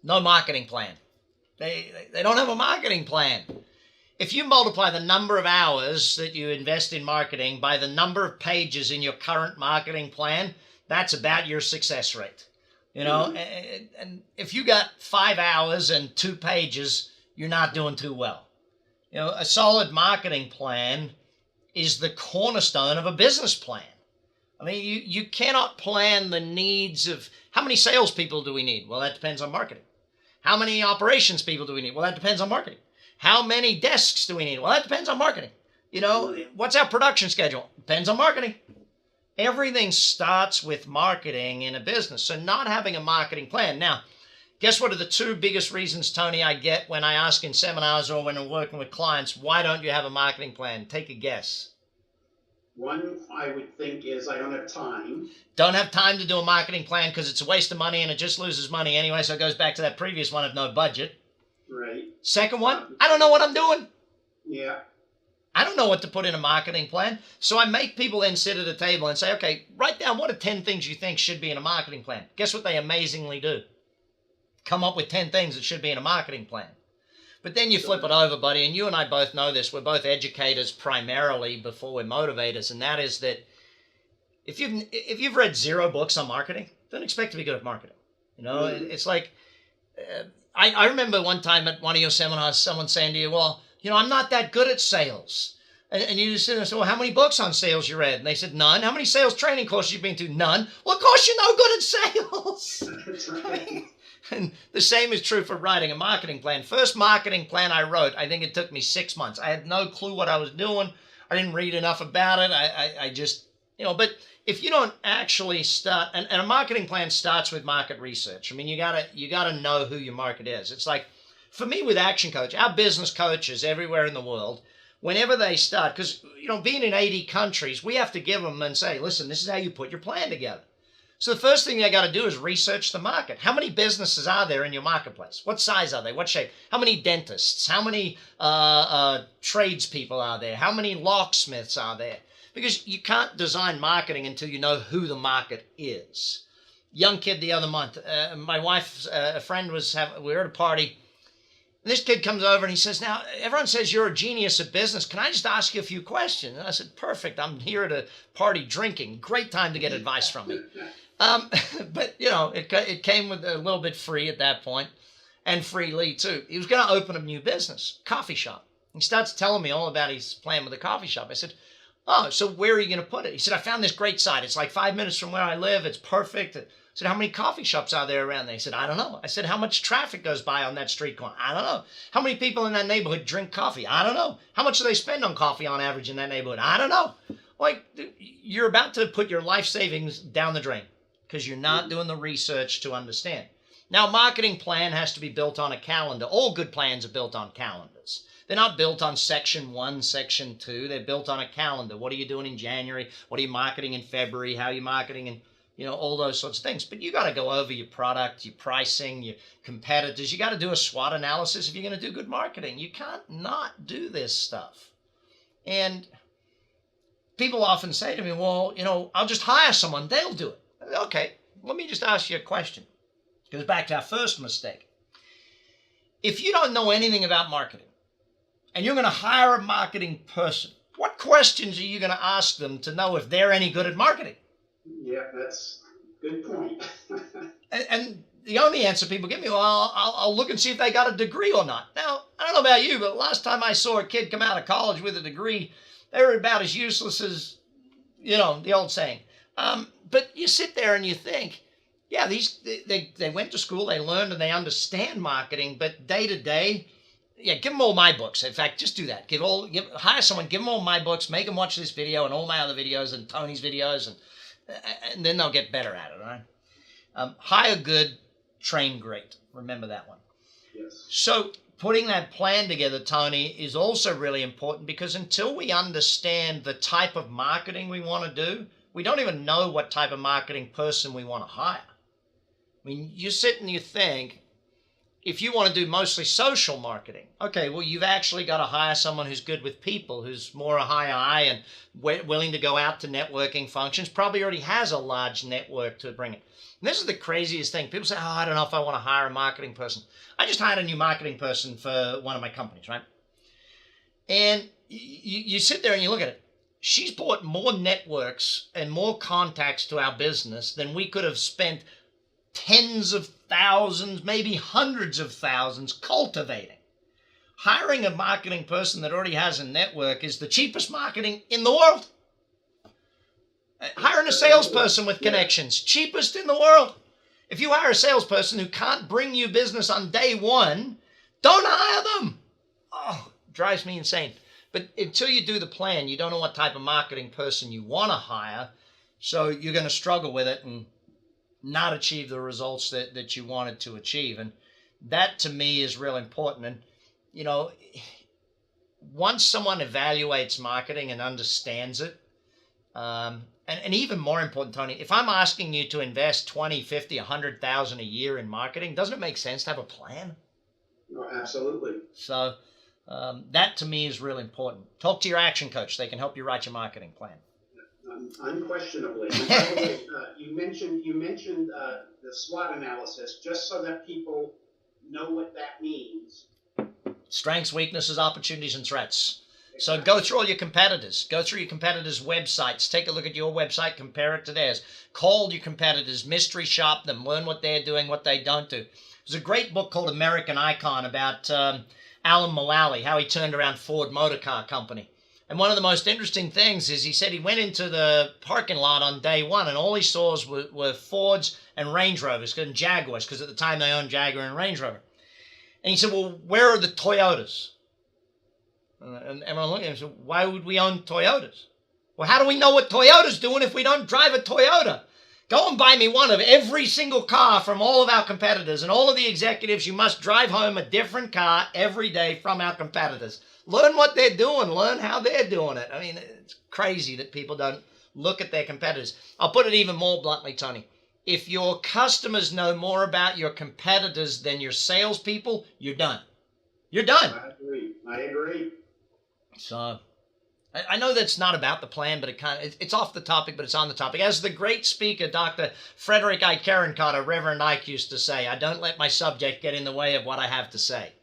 No marketing plan. They don't have a marketing plan. If you multiply the number of hours that you invest in marketing by the number of pages in your current marketing plan, that's about your success rate. And if you got 5 hours and 2 pages, you're not doing too well. A solid marketing plan is the cornerstone of a business plan. I mean, you cannot plan the needs of, how many salespeople do we need? Well, that depends on marketing. How many operations people do we need? Well, that depends on marketing. How many desks do we need? Well, that depends on marketing. What's our production schedule? Depends on marketing. Everything starts with marketing in a business. So not having a marketing plan. Now, guess what are the 2 biggest reasons, Tony, I get when I ask in seminars or when I'm working with clients, why don't you have a marketing plan? Take a guess. One, I would think, is I don't have time. Don't have time to do a marketing plan because it's a waste of money and it just loses money anyway. So it goes back to that previous one of no budget. Right. Second one, I don't know what I'm doing. Yeah. I don't know what to put in a marketing plan. So I make people then sit at a table and say, okay, write down what are 10 things you think should be in a marketing plan. Guess what they amazingly do? Come up with 10 things that should be in a marketing plan. But then you flip it over, buddy, and you and I both know this. We're both educators primarily before we're motivators, and that is that if you've read 0 books on marketing, don't expect to be good at marketing. It's like, I remember one time at one of your seminars, someone saying to you, well, I'm not that good at sales. And you just sit there and say, well, how many books on sales you read? And they said, none. How many sales training courses you've been to? None. Well, of course you're no good at sales. That's right. And the same is true for writing a marketing plan. First marketing plan I wrote, I think it took me 6 months. I had no clue what I was doing. I didn't read enough about it. I just, but if you don't actually start, and a marketing plan starts with market research. I mean, you gotta know who your market is. It's like, for me with ActionCOACH, our business coaches everywhere in the world, whenever they start, because, being in 80 countries, we have to give them and say, listen, this is how you put your plan together. So the first thing they got to do is research the market. How many businesses are there in your marketplace? What size are they? What shape? How many dentists? How many tradespeople are there? How many locksmiths are there? Because you can't design marketing until you know who the market is. Young kid the other month, my wife's a friend we were at a party, and this kid comes over and he says, now, everyone says you're a genius at business. Can I just ask you a few questions? And I said, perfect. I'm here at a party drinking. Great time to get advice from me. But, it came with a little bit free at that point, and freely too. He was going to open a new business, coffee shop. He starts telling me all about his plan with the coffee shop. I said, oh, so where are you going to put it? He said, I found this great site. It's like 5 minutes from where I live. It's perfect. I said, how many coffee shops are there around there? He said, I don't know. I said, how much traffic goes by on that street corner? I don't know. How many people in that neighborhood drink coffee? I don't know. How much do they spend on coffee on average in that neighborhood? I don't know. Like, you're about to put your life savings down the drain because you're not doing the research to understand. Now, a marketing plan has to be built on a calendar. All good plans are built on calendars. They're not built on section 1, section 2. They're built on a calendar. What are you doing in January? What are you marketing in February? How are you marketing in, all those sorts of things. But you got to go over your product, your pricing, your competitors. You got to do a SWOT analysis if you're going to do good marketing. You can't not do this stuff. And people often say to me, well, I'll just hire someone. They'll do it. Okay, let me just ask you a question. It goes back to our first mistake. If you don't know anything about marketing and you're going to hire a marketing person, what questions are you going to ask them to know if they're any good at marketing? Yeah, that's a good point. and the only answer people give me, well, I'll look and see if they got a degree or not. Now, I don't know about you, but last time I saw a kid come out of college with a degree, they were about as useless as, the old saying. But you sit there and you think, yeah, they went to school, they learned and they understand marketing, but day to day, yeah, give them all my books. In fact, just do that. Hire someone, give them all my books, make them watch this video and all my other videos and Tony's videos, and then they'll get better at it, all right? Hire good, train great. Remember that one. Yes. So putting that plan together, Tony, is also really important because until we understand the type of marketing we want to do, we don't even know what type of marketing person we want to hire. I mean, you sit and you think, if you want to do mostly social marketing, okay, well, you've actually got to hire someone who's good with people, who's more a high eye and willing to go out to networking functions, probably already has a large network to bring it. And this is the craziest thing. People say, oh, I don't know if I want to hire a marketing person. I just hired a new marketing person for one of my companies, right? And you sit there and you look at it. She's brought more networks and more contacts to our business than we could have spent tens of thousands, maybe hundreds of thousands cultivating. Hiring a marketing person that already has a network is the cheapest marketing in the world. Hiring a salesperson with connections, cheapest in the world. If you hire a salesperson who can't bring you business on day one, don't hire them. Oh, drives me insane. But until you do the plan, you don't know what type of marketing person you want to hire. So you're going to struggle with it and not achieve the results that you wanted to achieve. And that to me is real important. And, you know, once someone evaluates marketing and understands it, and even more important, Tony, if I'm asking you to invest 20, 50, 100,000 a year in marketing, doesn't it make sense to have a plan? No, absolutely. So that to me is really important. Talk to your action coach. They can help you write your marketing plan. Unquestionably. And by the way, you mentioned the SWOT analysis, just so that people know what that means. Strengths, weaknesses, opportunities, and threats. So go through all your competitors. Go through your competitors' websites. Take a look at your website. Compare it to theirs. Call your competitors. Mystery shop them. Learn what they're doing, what they don't do. There's a great book called American Icon about Alan Mulally, how he turned around Ford Motor Car Company. And one of the most interesting things is he said he went into the parking lot on day one and all he saw were Fords and Range Rovers and Jaguars, because at the time they owned Jaguar and Range Rover. And he said, well, where are the Toyotas? And everyone looked at him and said, why would we own Toyotas? Well, how do we know what Toyota's doing if we don't drive a Toyota? Go and buy me one of every single car from all of our competitors, and all of the executives, you must drive home a different car every day from our competitors. Learn what they're doing. Learn how they're doing it. I mean, it's crazy that people don't look at their competitors. I'll put it even more bluntly, Tony. If your customers know more about your competitors than your salespeople, you're done. You're done. I agree. So I know that's not about the plan, but it's off the topic, but it's on the topic. As the great speaker, Dr. Frederick I. Carter, Reverend Ike, used to say, I don't let my subject get in the way of what I have to say.